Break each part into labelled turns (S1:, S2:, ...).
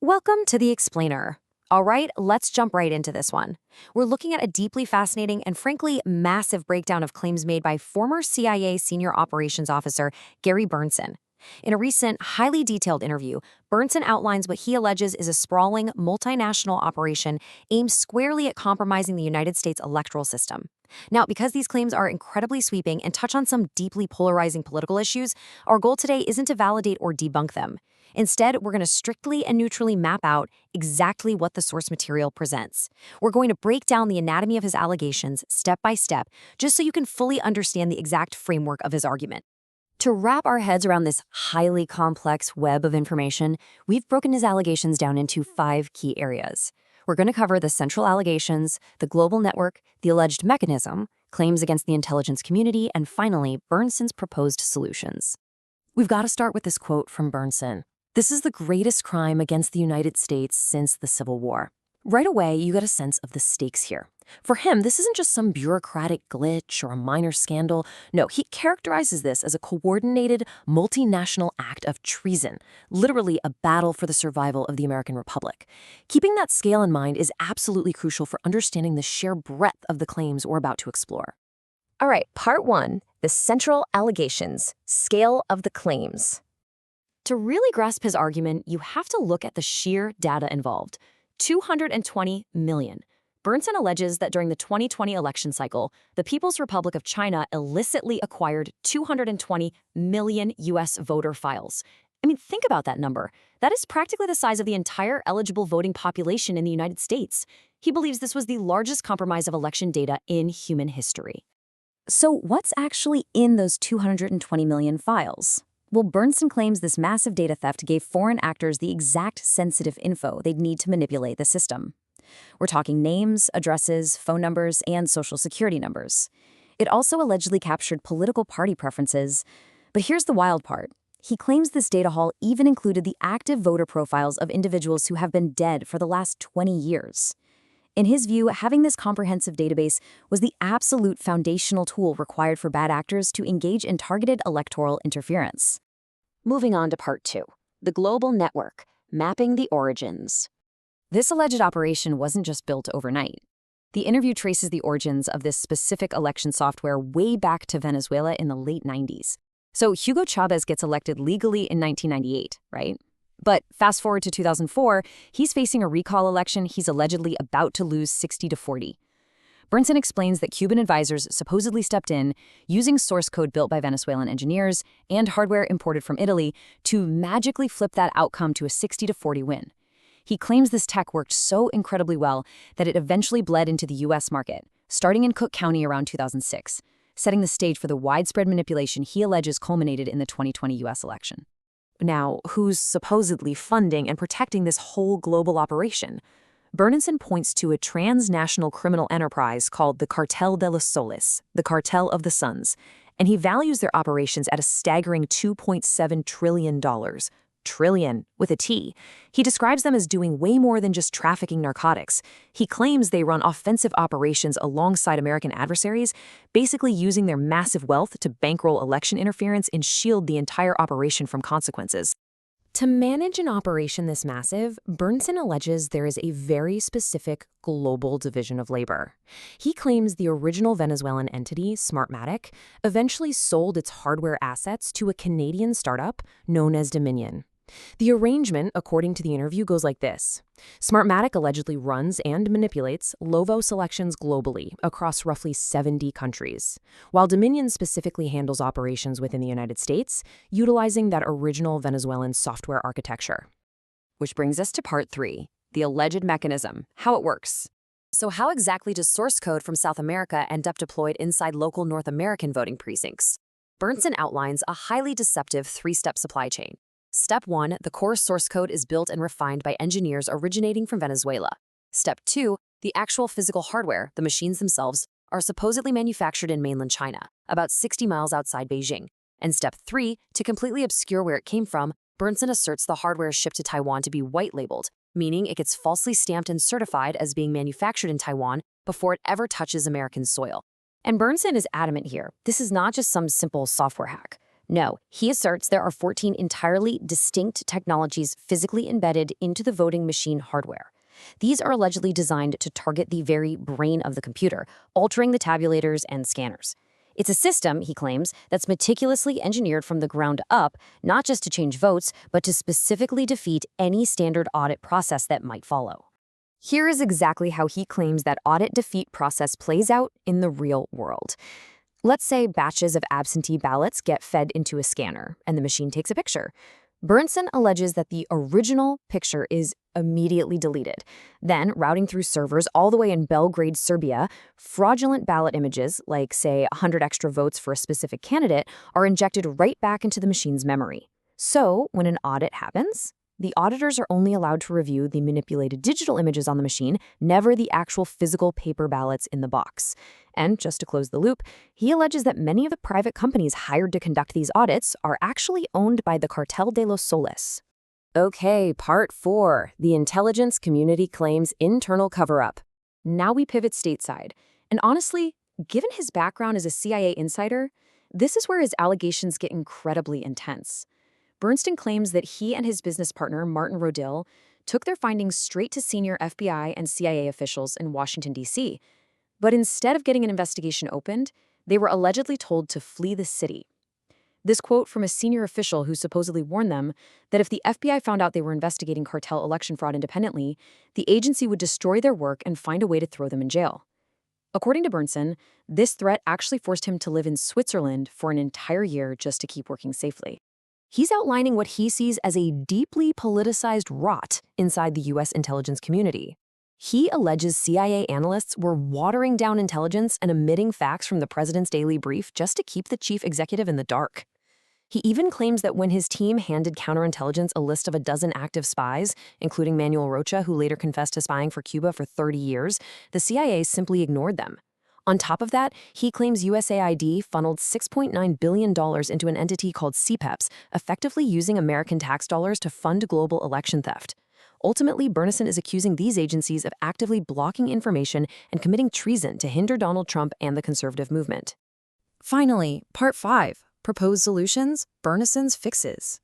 S1: Welcome to The Explainer. All right, let's jump right into this one. We're looking at a deeply fascinating and frankly massive breakdown of claims made by former CIA senior operations officer Gary Bernson. In a recent, highly detailed interview, Bernson outlines what he alleges is a sprawling, multinational operation aimed squarely at compromising the United States electoral system. Now, because these claims are incredibly sweeping and touch on some deeply polarizing political issues, our goal today isn't to validate or debunk them. Instead, we're going to strictly and neutrally map out exactly what the source material presents. We're going to break down the anatomy of his allegations step by step, just so you can fully understand the exact framework of his argument. To wrap our heads around this highly complex web of information, we've broken his allegations down into 5 key areas. We're going to cover the central allegations, the global network, the alleged mechanism, claims against the intelligence community, and finally, Bernson's proposed solutions. We've got to start with this quote from Bernson. "This is the greatest crime against the United States since the Civil War." Right away, you get a sense of the stakes here. For him, this isn't just some bureaucratic glitch or a minor scandal. No, he characterizes this as a coordinated, multinational act of treason, literally a battle for the survival of the American Republic. Keeping that scale in mind is absolutely crucial for understanding the sheer breadth of the claims we're about to explore.
S2: All right, part 1, the central allegations, scale of the claims.
S1: To really grasp his argument, you have to look at the sheer data involved. 220 million. Bernson alleges that during the 2020 election cycle, the People's Republic of China illicitly acquired 220 million U.S. voter files. I mean, think about that number. That is practically the size of the entire eligible voting population in the United States. He believes this was the largest compromise of election data in human history. So what's actually in those 220 million files? Well, Bernson claims this massive data theft gave foreign actors the exact sensitive info they'd need to manipulate the system. We're talking names, addresses, phone numbers, and social security numbers. It also allegedly captured political party preferences. But here's the wild part. He claims this data haul even included the active voter profiles of individuals who have been dead for the last 20 years. In his view, having this comprehensive database was the absolute foundational tool required for bad actors to engage in targeted electoral interference. Moving on to part 2, the global network, mapping the origins. This alleged operation wasn't just built overnight. The interview traces the origins of this specific election software way back to Venezuela in the late 90s. So Hugo Chavez gets elected legally in 1998, right? But fast forward to 2004, he's facing a recall election he's allegedly about to lose 60-40. Bernson explains that Cuban advisors supposedly stepped in, using source code built by Venezuelan engineers and hardware imported from Italy to magically flip that outcome to a 60-40 win. He claims this tech worked so incredibly well that it eventually bled into the U.S. market, starting in Cook County around 2006, setting the stage for the widespread manipulation he alleges culminated in the 2020 U.S. election. Now, who's supposedly funding and protecting this whole global operation? Bernson points to a transnational criminal enterprise called the Cartel de los Soles, the Cartel of the Suns, and he values their operations at a staggering $2.7 trillion. Trillion, with a T. He describes them as doing way more than just trafficking narcotics. He claims they run offensive operations alongside American adversaries, basically using their massive wealth to bankroll election interference and shield the entire operation from consequences. To manage an operation this massive, Bernson alleges there is a very specific global division of labor. He claims the original Venezuelan entity, Smartmatic, eventually sold its hardware assets to a Canadian startup known as Dominion. The arrangement, according to the interview, goes like this. Smartmatic allegedly runs and manipulates Lovo selections globally across roughly 70 countries, while Dominion specifically handles operations within the United States, utilizing that original Venezuelan software architecture. Which brings us to part 3, the alleged mechanism, how it works. So how exactly does source code from South America end up deployed inside local North American voting precincts? Bernson outlines a highly deceptive 3-step supply chain. Step 1, the core source code is built and refined by engineers originating from Venezuela. Step 2, the actual physical hardware, the machines themselves, are supposedly manufactured in mainland China, about 60 miles outside Beijing. And Step 3, to completely obscure where it came from, Bernson asserts the hardware shipped to Taiwan to be white-labeled, meaning it gets falsely stamped and certified as being manufactured in Taiwan before it ever touches American soil. And Bernson is adamant here. This is not just some simple software hack. No, he asserts there are 14 entirely distinct technologies physically embedded into the voting machine hardware. These are allegedly designed to target the very brain of the computer, altering the tabulators and scanners. It's a system, he claims, that's meticulously engineered from the ground up, not just to change votes, but to specifically defeat any standard audit process that might follow. Here is exactly how he claims that audit defeat process plays out in the real world. Let's say batches of absentee ballots get fed into a scanner, and the machine takes a picture. Bernson alleges that the original picture is immediately deleted. Then, routing through servers all the way in Belgrade, Serbia, fraudulent ballot images, like, say, 100 extra votes for a specific candidate, are injected right back into the machine's memory. So, when an audit happens, the auditors are only allowed to review the manipulated digital images on the machine, never the actual physical paper ballots in the box. And just to close the loop, he alleges that many of the private companies hired to conduct these audits are actually owned by the Cartel de los Soles. Okay, part 4. The intelligence community claims internal cover-up. Now we pivot stateside. And honestly, given his background as a CIA insider, this is where his allegations get incredibly intense. Bernson claims that he and his business partner, Martin Rodil, took their findings straight to senior FBI and CIA officials in Washington, D.C. But instead of getting an investigation opened, they were allegedly told to flee the city. This quote from a senior official who supposedly warned them that if the FBI found out they were investigating cartel election fraud independently, the agency would destroy their work and find a way to throw them in jail. According to Bernson, this threat actually forced him to live in Switzerland for an entire year just to keep working safely. He's outlining what he sees as a deeply politicized rot inside the U.S. intelligence community. He alleges CIA analysts were watering down intelligence and omitting facts from the president's daily brief just to keep the chief executive in the dark. He even claims that when his team handed counterintelligence a list of a dozen active spies, including Manuel Rocha, who later confessed to spying for Cuba for 30 years, the CIA simply ignored them. On top of that, he claims USAID funneled $6.9 billion into an entity called CPEPS, effectively using American tax dollars to fund global election theft. Ultimately, Bernson is accusing these agencies of actively blocking information and committing treason to hinder Donald Trump and the conservative movement. Finally, Part 5. Proposed solutions, Bernson's fixes.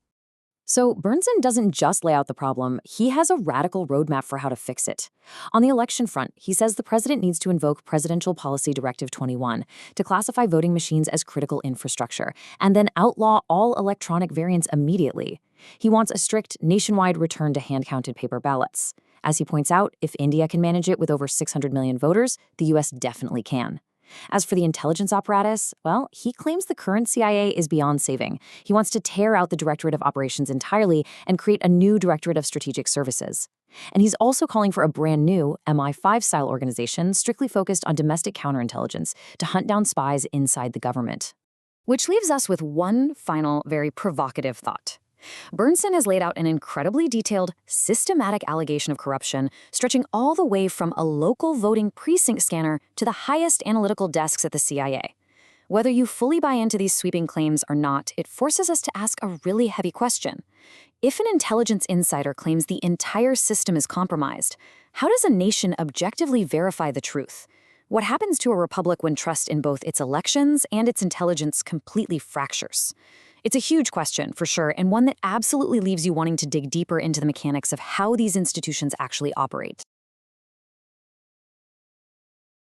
S1: So Bernson doesn't just lay out the problem, he has a radical roadmap for how to fix it. On the election front, he says the president needs to invoke Presidential Policy Directive 21 to classify voting machines as critical infrastructure, and then outlaw all electronic variants immediately. He wants a strict, nationwide return to hand-counted paper ballots. As he points out, if India can manage it with over 600 million voters, the U.S. definitely can. As for the intelligence apparatus, well, he claims the current CIA is beyond saving. He wants to tear out the Directorate of Operations entirely and create a new Directorate of Strategic Services. And he's also calling for a brand new MI5-style organization strictly focused on domestic counterintelligence to hunt down spies inside the government. Which leaves us with one final, very provocative thought. Bernson has laid out an incredibly detailed, systematic allegation of corruption, stretching all the way from a local voting precinct scanner to the highest analytical desks at the CIA. Whether you fully buy into these sweeping claims or not, it forces us to ask a really heavy question. If an intelligence insider claims the entire system is compromised, how does a nation objectively verify the truth? What happens to a republic when trust in both its elections and its intelligence completely fractures? It's a huge question, for sure, and one that absolutely leaves you wanting to dig deeper into the mechanics of how these institutions actually operate.